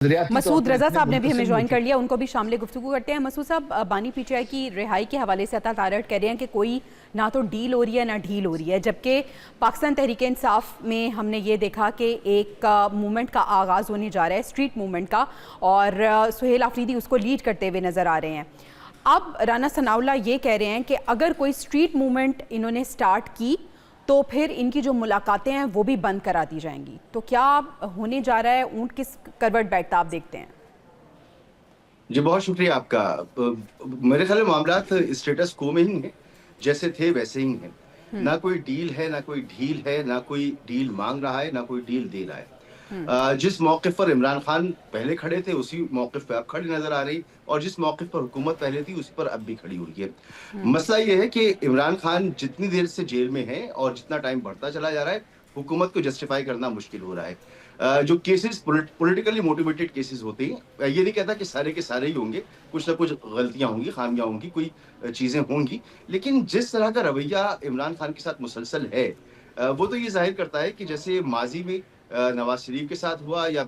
मसूद रजा साहब ने भी हमें ज्वाइन कर लिया, उनको भी शामिल गुफ्तगू करते हैं। मसूद साहब, बानी पीटीआई की रिहाई के हवाले से अता तारड़ कह रहे हैं कि कोई ना तो डील हो रही है ना ढील हो रही है, जबकि पाकिस्तान तहरीक इंसाफ में हमने ये देखा कि एक मूवमेंट का आगाज़ होने जा रहा है, स्ट्रीट मूवमेंट का, और सुहेल आफरीदी उसको लीड करते हुए नज़र आ रहे हैं। अब राना सनाउल्लाह ये कह रहे हैं कि अगर कोई स्ट्रीट मूवमेंट इन्होंने स्टार्ट की तो फिर इनकी जो मुलाकातें हैं वो भी बंद करा दी जाएंगी। तो क्या होने जा रहा है, ऊंट किस करवट बैठता आप देखते हैं? जी बहुत शुक्रिया आपका। मेरे ख्याल में मामला स्टेटस को में ही है, जैसे थे वैसे ही हैं। ना कोई डील है, ना कोई ढील है, ना कोई डील मांग रहा है, ना कोई डील दे रहा है। जिस मौके पर इमरान खान पहले खड़े थे उसी मौके पर अब खड़ी नजर आ रही, और जिस मौके पर हुकूमत पहले थी उसी पर अब भी खड़ी हुई है। मसला ये है कि इमरान खान जितनी देर से जेल में है और जितना टाइम बढ़ता चला जा रहा है, हुकूमत को जस्टिफाई करना मुश्किल हो रहा है। जो केसेस पॉलिटिकली मोटिवेटेड केसेस होते हैं, ये नहीं कहता कि सारे के सारे ही होंगे, कुछ ना कुछ गलतियां होंगी, खामियां होंगी, कोई चीजें होंगी, लेकिन जिस तरह का रवैया इमरान खान के साथ मुसलसल है, वो तो ये जाहिर करता है कि जैसे माजी में नवाज शरीफ के साथ हुआ या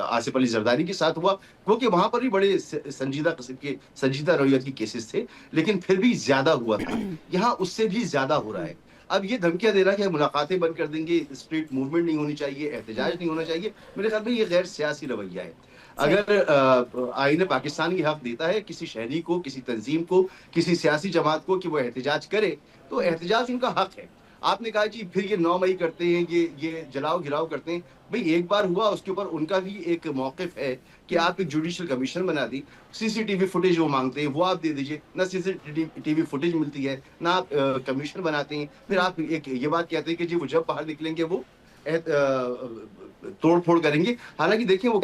आसिफ अली जरदारी के साथ हुआ, क्योंकि वहां पर भी बड़े संजीदा किस्म के संजीदा रवैयत के केसेस थे, लेकिन फिर भी ज्यादा हुआ था। यहाँ उससे भी ज्यादा हो रहा है। अब ये धमकियां दे रहा है कि मुलाकातें बंद कर देंगे, स्ट्रीट मूवमेंट नहीं होनी चाहिए, एहतजाज नहीं होना चाहिए, मेरे ख्याल में ये गैर सियासी रवैया है। अगर आईन पाकिस्तान ये हक देता है किसी शहरी को, किसी तंजीम को, किसी सियासी जमात को कि वो एहतजाज करे, तो एहतजाज उनका हक है। आपने कहा जी फिर ये 9 मई करते हैं, ये जलाओ गिराओ करते हैं। भाई एक बार हुआ, उसके ऊपर उनका भी एक मौक़िफ़ है कि आप एक जुडिशियल कमीशन बना दी, सीसीटीवी फुटेज वो मांगते हैं वो आप दे दीजिए। ना सीसीटीवी फुटेज मिलती है, ना आप कमीशन बनाते हैं। फिर आप एक ये बात कहते हैं कि जी वो जब बाहर निकलेंगे वो तोड़ फोड़ करेंगे। हालांकि देखिए वो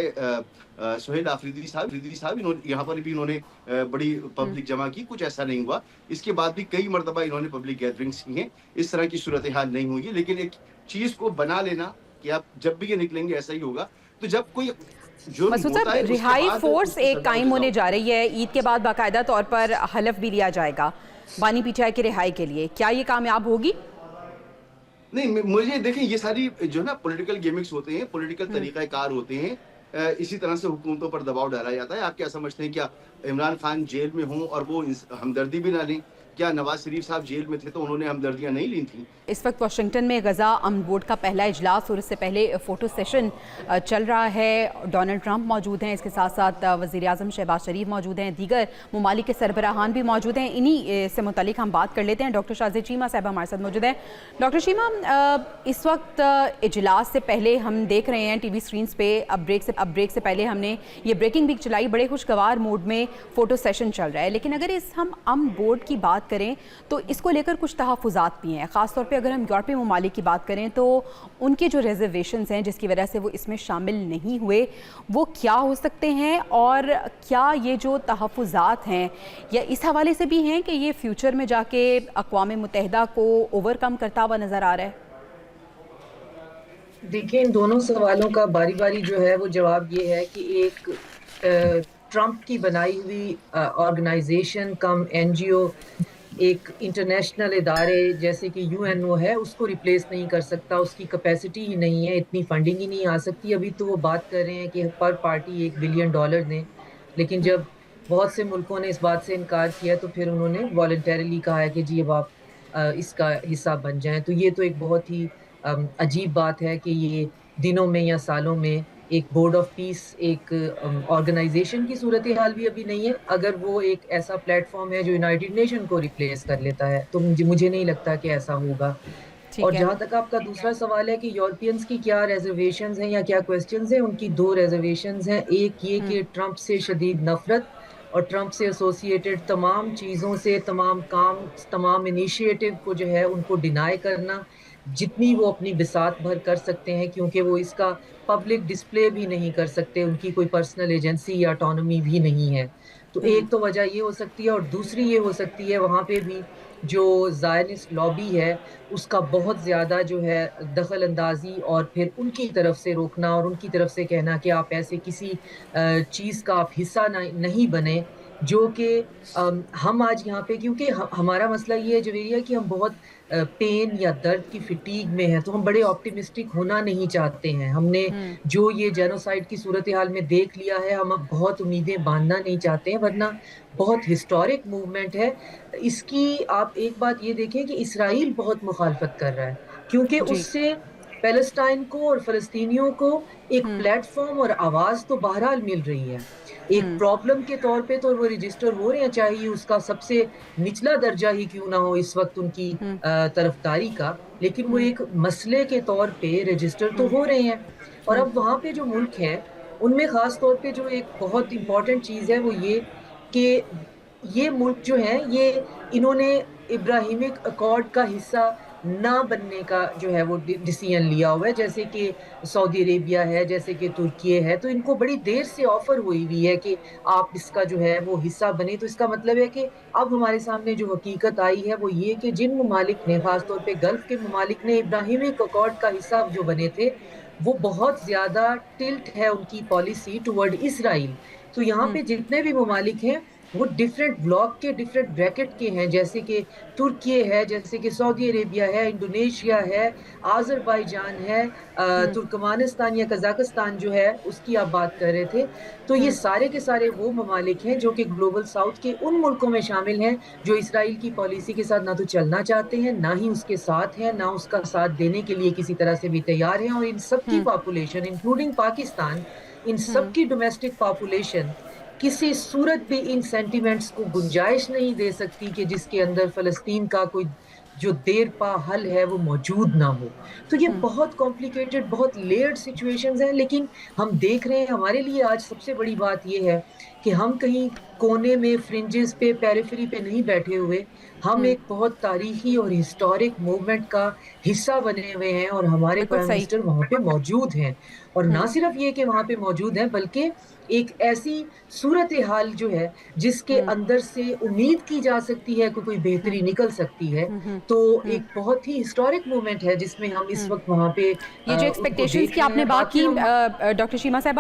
सुहेल आफरीदी साहब यहाँ पर भी इन्होंने बड़ी पब्लिक जमा की, कुछ ऐसा नहीं हुआ। इसके बाद भी कई मरतबा इन्होंने पब्लिक गैदरिंग्स की हैं, इस तरह की सूरत हाल नहीं हुई है। लेकिन एक चीज को बना लेना कि आप जब भी ये निकलेंगे ऐसा ही होगा, तो जब कोई जो मसूद साहब, रिहाई फोर्स एक कायम होने जा रही है, ईद के बाद बाकायदा तौर पर हलफ भी लिया जाएगा बानी पीटीआई की रिहाई के लिए, क्या ये कामयाब होगी? नहीं, मुझे देखें, ये सारी जो ना पॉलिटिकल गेमिक्स होते हैं, पॉलिटिकल तरीक़ाकार होते हैं, इसी तरह से हुकूमतों पर दबाव डाला जाता है। आप क्या समझते हैं, क्या इमरान खान जेल में हों और वो हमदर्दी भी ना लें? क्या नवाज शरीफ साहब जेल में थे तो उन्होंने हमदर्दियां नहीं ली थी? इस वक्त वाशिंगटन में गजा अमन बोर्ड का पहला इजलास और इससे पहले फोटो सेशन चल रहा है। डोनाल्ड ट्रंप मौजूद हैं, इसके साथ साथ वज़ीर आज़म शहबाज शरीफ मौजूद हैं, दीगर ममालिक के सरबराहान भी मौजूद हैं। इन्हीं से मुतालिक हम बात कर लेते हैं। डॉक्टर शाज़िद चीमा साहब हमारे साथ मौजूद हैं। डॉक्टर चीमा, इस वक्त इजलास से पहले हम देख रहे हैं टीवी स्क्रीन पे, अब ब्रेक से पहले हमने ये ब्रेकिंग भी चलाई, बड़े खुशगवार मूड में फ़ोटो सेशन चल रहा है। लेकिन अगर हम अमन बोर्ड की बात करें तो इसको लेकर कुछ तहफ़्फ़ुज़ात भी हैं। ख़ासतौर पे अगर हम यूरोपीय ममालिक की बात करें तो उनके जो रिजर्वेशंस हैं जिसकी वजह से वो इसमें शामिल नहीं हुए, वो क्या हो सकते हैं, और क्या ये जो तहफ़्फ़ुज़ात हैं या इस हवाले से भी हैं कि ये फ्यूचर में जाके अक़वाम मुत्तहिदा को ओवरकम करता हुआ नज़र आ रहा है? देखिए, इन दोनों सवालों का बारी बारी जो है वो जवाब ये है कि एक ट्रंप की बनाई हुई ऑर्गेनाइजेशन कम एनजीओ एक इंटरनेशनल इदारे जैसे कि यूएनओ है, उसको रिप्लेस नहीं कर सकता, उसकी कैपेसिटी ही नहीं है, इतनी फंडिंग ही नहीं आ सकती। अभी तो वो बात कर रहे हैं कि पर पार्टी $1 बिलियन दें, लेकिन जब बहुत से मुल्कों ने इस बात से इनकार किया तो फिर उन्होंने वॉलंटरीली कहा है कि जी अब आप इसका हिस्सा बन जाएं। तो ये तो एक बहुत ही अजीब बात है कि ये दिनों में या सालों में एक बोर्ड ऑफ पीस एक ऑर्गेनाइजेशन की सूरत हाल भी अभी नहीं है। अगर वो एक ऐसा प्लेटफॉर्म है जो यूनाइटेड नेशन को रिप्लेस कर लेता है तो मुझे नहीं लगता कि ऐसा होगा। और जहाँ तक आपका दूसरा सवाल है कि यूरोपियंस की क्या रिजर्वेशंस हैं या क्या क्वेश्चंस हैं, उनकी 2 रिजर्वेशंस हैं। एक ये कि ट्रंप से शदीद नफरत और ट्रंप से एसोसिएटेड तमाम चीज़ों से, तमाम काम, तमाम इनिशिएटिव को जो है उनको डिनाई करना, जितनी वो अपनी बिसात भर कर सकते हैं, क्योंकि वो इसका पब्लिक डिस्प्ले भी नहीं कर सकते, उनकी कोई पर्सनल एजेंसी या ऑटोनॉमी भी नहीं है। तो एक तो वजह ये हो सकती है, और दूसरी ये हो सकती है वहाँ पे भी जो ज़ायनिस्ट लॉबी है उसका बहुत ज़्यादा जो है दखल अंदाजी, और फिर उनकी तरफ से रोकना और उनकी तरफ से कहना कि आप ऐसे किसी चीज़ का आप हिस्सा नहीं बने جو کہ ہم آج یہاں پہ کیونکہ ہمارا مسئلہ یہ ہے جویریہ کہ ہم بہت پین یا درد کی فٹیگ میں ہیں، تو ہم بڑے آپٹیمسٹک ہونا نہیں چاہتے ہیں. ہم نے جو یہ جینوسائیڈ کی صورتحال میں دیکھ لیا ہے، ہم اب بہت امیدیں باندھنا نہیں چاہتے ہیں، ورنہ بہت ہسٹورک موومنٹ ہے. اس کی آپ ایک بات یہ دیکھیں کہ اسرائیل بہت مخالفت کر رہا ہے، کیونکہ جی اس سے پیلسٹائن کو اور فلسطینیوں کو ایک پلیٹ فارم اور آواز تو بہرحال مل رہی ہے. ایک پرابلم کے طور پہ تو وہ رجسٹر ہو رہے ہیں، چاہیے اس کا سب سے نچلا درجہ ہی کیوں نہ ہو اس وقت ان کی طرفداری کا، لیکن وہ ایک مسئلے کے طور پہ رجسٹر تو ہو رہے ہیں. اور اب وہاں پہ جو ملک ہیں ان میں خاص طور پہ جو ایک بہت امپورٹنٹ چیز ہے وہ یہ کہ یہ ملک جو ہے یہ انہوں نے ابراہیمک اکارڈ کا حصہ نہ بننے کا جو ہے وہ ڈیسیژن لیا ہوا ہے، جیسے کہ سعودی عربیہ ہے، جیسے کہ ترکیہ ہے. تو ان کو بڑی دیر سے آفر ہوئی ہے کہ آپ اس کا جو ہے وہ حصہ بنے. تو اس کا مطلب ہے کہ اب ہمارے سامنے جو حقیقت آئی ہے وہ یہ کہ جن ممالک نے خاص طور پہ گلف کے ممالک نے ابراہیمک اکارڈ کا حصہ جو بنے تھے وہ بہت زیادہ ٹلٹ ہے ان کی پالیسی ٹورڈ اسرائیل. تو یہاں پہ جتنے بھی ممالک ہیں وہ ڈفرینٹ بلاک کے ڈفرینٹ بریکٹ کے ہیں، جیسے کہ ترکیہ ہے، جیسے کہ سعودی عربیہ ہے، انڈونیشیا ہے، آذربائیجان ہے، ترکمانستان یا قزاقستان جو ہے اس کی آپ بات کر رہے تھے. تو یہ سارے کے سارے وہ ممالک ہیں جو کہ گلوبل ساؤتھ کے ان ملکوں میں شامل ہیں جو اسرائیل کی پالیسی کے ساتھ نہ تو چلنا چاہتے ہیں، نہ ہی اس کے ساتھ ہیں، نہ اس کا ساتھ دینے کے لیے کسی طرح سے بھی تیار ہیں. اور ان سب کی پاپولیشن انکلوڈنگ پاکستان، ان سب کی ڈومیسٹک پاپولیشن کسی صورت بھی ان سینٹیمنٹس کو گنجائش نہیں دے سکتی کہ جس کے اندر فلسطین کا کوئی جو دیر پا حل ہے وہ موجود نہ ہو. تو یہ بہت کمپلیکیٹڈ بہت لیئرڈ سچویشنز ہیں، لیکن ہم دیکھ رہے ہیں ہمارے لیے آج سب سے بڑی بات یہ ہے کہ ہم کہیں کونے میں فرنجز پہ پیریفری پہ نہیں بیٹھے ہوئے، ہم ایک بہت تاریخی اور ہسٹورک موومنٹ کا حصہ بنے ہوئے ہیں اور ہمارے بالکل پرائم صحیح. منسٹر وہاں پہ موجود ہیں. اور نہ صرف یہ کہ وہاں پہ موجود ہیں بلکہ ایک ایسی صورتحال جو ہے جس کے اندر سے امید کی جا سکتی ہے کہ کوئی بہتری نکل سکتی ہے. تو ایک بہت ہی ہسٹورک موومنٹ ہے جس میں ہم اس وقت وہاں پہ یہ جو ان کو ایکسپیکٹیشنز دیکھ کی رہے آپ نے ہیں. بات باقی کی ہم ڈاکٹر شیما صاحبہ،